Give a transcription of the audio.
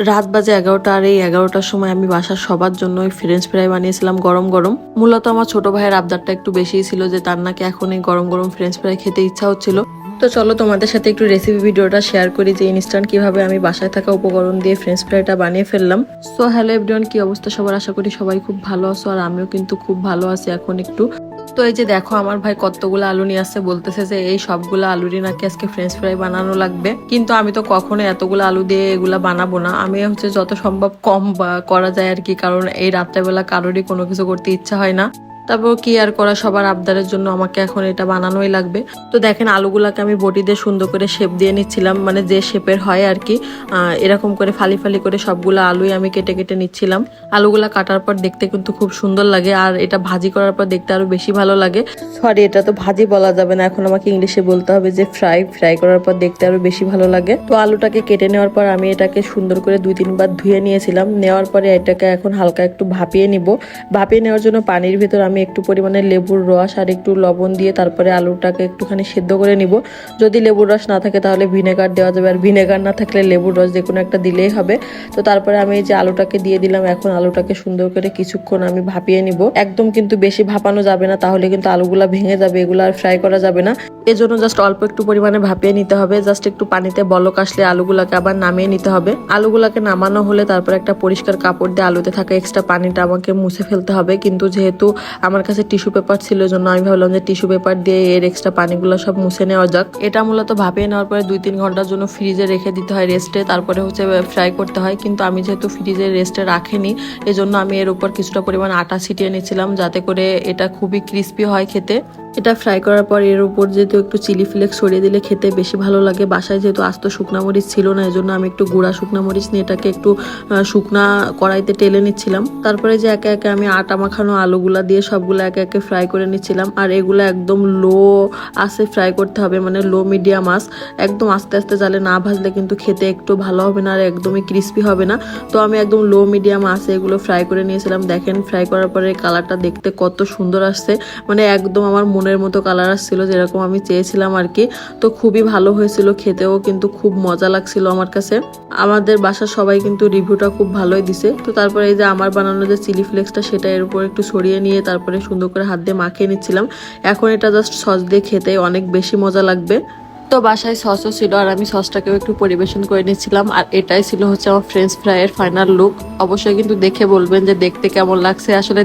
রাত বাজে 11টা, আর এই 11টার সময় আমি বাসার সবার জন্য ওই ফ্রেঞ্চ ফ্রাই বানিয়েছিলাম গরম গরম। মূলত আমার ছোট ভাইয়ের আবদারটা একটু বেশিই ছিল যে তার নাকি এখন এই গরম গরম ফ্রেঞ্চ ফ্রাই খেতে ইচ্ছা হচ্ছিল। তো চলো তোমাদের সাথে একটু রেসিপি ভিডিওটা শেয়ার করি যে ইনস্ট্যান্ট কিভাবে আমি বাসায় থাকা উপকরণ দিয়ে ফ্রেঞ্চ ফ্রাইটা বানিয়ে ফেললাম। সো হ্যালো এভরিওয়ান, কি অবস্থা সবার? আশা করি সবাই খুব ভালো আছো, আর আমিও কিন্তু খুব ভালো আছি এখন একটু। তো এই যে দেখো আমার ভাই কতগুলো আলু নিয়ে আসছে, বলতেছে যে এই সবগুলো আলুরই নাকি আজকে ফ্রেঞ্চ ফ্রাই বানানো লাগবে। কিন্তু আমি তো কখনো এতগুলো আলু দিয়ে এগুলা বানাবো না। আমি হচ্ছে যত সম্ভব কম করা যায় আর কি, কারণ এই রাত্রেবেলা কারোরই কোনো কিছু করতে ইচ্ছা হয় না। তারপর কি আর করা, সবার আবদারের জন্য আমাকে এখন এটা বানানোই লাগবে। তো দেখেন আলুগুলাকে আমি বটি দিয়ে সুন্দর করে শেপ দিয়ে নিচ্ছিলাম, মানে যে শেপের হয় আর কি। এরকম করে ফালি ফালি করে সবগুলো আলুই আমি কেটে কেটে নিচ্ছিলাম। আলুগুলা কাটার পর দেখতে কিন্তু খুব সুন্দর লাগে, আর এটা ভাজি করার পর দেখতে আরো বেশি ভালো লাগে। সরি, এটা তো ভাজি বলা যাবে না, এখন আমাকে ইংলিশে বলতে হবে যে ফ্রাই। ফ্রাই করার পর দেখতে আরো বেশি ভালো লাগে। তো আলুটাকে কেটে নেওয়ার পর আমি এটাকে সুন্দর করে 2-3 বার ধুয়ে নিয়েছিলাম। নেওয়ার পরে এটাকে এখন হালকা একটু ভাপিয়ে নিব। ভাপিয়ে নেওয়ার জন্য পানির ভিতর আমি একটু পরিমাণে লেবুর রস আর একটু লবণ দিয়ে তারপরে আলুটাকে একটুখানি সেদ্ধ করে নিব। যদি লেবুর রস না থাকে তাহলে ভিনেগার দেওয়া যাবে, আর ভিনেগার না থাকলে লেবুর রস যে কোনো একটা দিলেই হবে। তো তারপরে আমি এই যে আলুটাকে দিয়ে দিলাম। এখন আলুটাকে সুন্দর করে কিছুক্ষণ আমি ভাপিয়ে নিব। একদম কিন্তু বেশি ভাপানো যাবে না, তাহলে কিন্তু আলুগুলা ভেঙে যাবে, এগুলো আর ফ্রাই করা যাবে না। এজন্য জাস্ট অল্প একটু পরিমাণে ভাপিয়ে নিতে হবে। জাস্ট একটু পানিতে বলক আসলে আলুগুলাকে আবার নামিয়ে নিতে হবে। আলুগুলাকে নামানো হলে তারপর একটা পরিষ্কার কাপড় দিয়ে আলুতে থাকা এক্সট্রা পানিটা আমাকে মুছে ফেলতে হবে। কিন্তু যেহেতু আমার কাছে টিস্যু পেপার ছিল, জন্য আমি ভাবলাম যে টিস্যু পেপার দিয়ে এর এক্সট্রা পানিগুলো সব মুছে নেওয়া যাক। এটা মূলত ভাপিয়ে নেওয়ার পরে 2-3 ঘন্টার জন্য ফ্রিজে রেখে দিতে হয় রেস্টে, তারপরে হচ্ছে ফ্রাই করতে হয়। কিন্তু আমি যেহেতু ফ্রিজে রেস্টে রাখিনি, এজন্য আমি এর উপর কিছুটা পরিমাণ আটা ছিটিয়ে নিচ্ছিলাম, যাতে করে এটা খুবই ক্রিস্পি হয় খেতে। এটা ফ্রাই করার পর এর উপর যেহেতু একটু চিলি ফ্লেক্স ছড়িয়ে দিলে খেতে বেশি ভালো লাগে। বাসায় যেহেতু আস্ত শুকনা মরিচ ছিল না, এজন্য আমি একটু গুঁড়া শুকনা মরিচ নিয়ে এটাকে একটু শুকনা কড়াইতে টেলে নিচ্ছিলাম। তারপরে যে একে একে আমি আটা মাখানো আলুগুলা দিয়ে সবগুলো একে একে ফ্রাই করে নিচ্ছিলাম। আর এগুলো একদম লো আঁচে ফ্রাই করতে হবে, মানে লো মিডিয়াম আঁচ। একদম আস্তে আস্তে জালে না ভাজলে কিন্তু খেতে একটু ভালো হবে না, আর একদমই ক্রিস্পি হবে না। তো আমি একদম লো মিডিয়াম আঁচে এগুলো ফ্রাই করে নিয়েছিলাম। দেখেন ফ্রাই করার পরে কালারটা দেখতে কত সুন্দর আসছে, মানে একদম আমার মনের মতো কালার আসছিল, যেরকম আমি চেয়েছিলাম আর কি। তো খুবই ভালো হয়েছিল, খেতেও কিন্তু খুব মজা লাগছিল আমার কাছে। আমাদের বাসার সবাই কিন্তু রিভিউটা খুব ভালোই দিছে। তো তারপরে এই যে আমার বানানো যে চিলি ফ্লেক্সটা, সেটা এর উপর একটু ছড়িয়ে নিয়ে তারপরে সুন্দর করে হাত দিয়ে মাখিয়ে নিচ্ছিলাম। এখন এটা জাস্ট সস দিয়ে খেতে অনেক বেশি মজা লাগবে। তো বাসায় সসও ছিল, আর আমি সসটাকেও একটু পরিবেশন করে নিচ্ছিলাম। আর এটাই ছিল হচ্ছে আমার ফ্রেঞ্চ ফ্রাইয়ের ফাইনাল লুক। অবশ্যই কিন্তু দেখে বলবেন যে দেখতে কেমন লাগছে। আসলে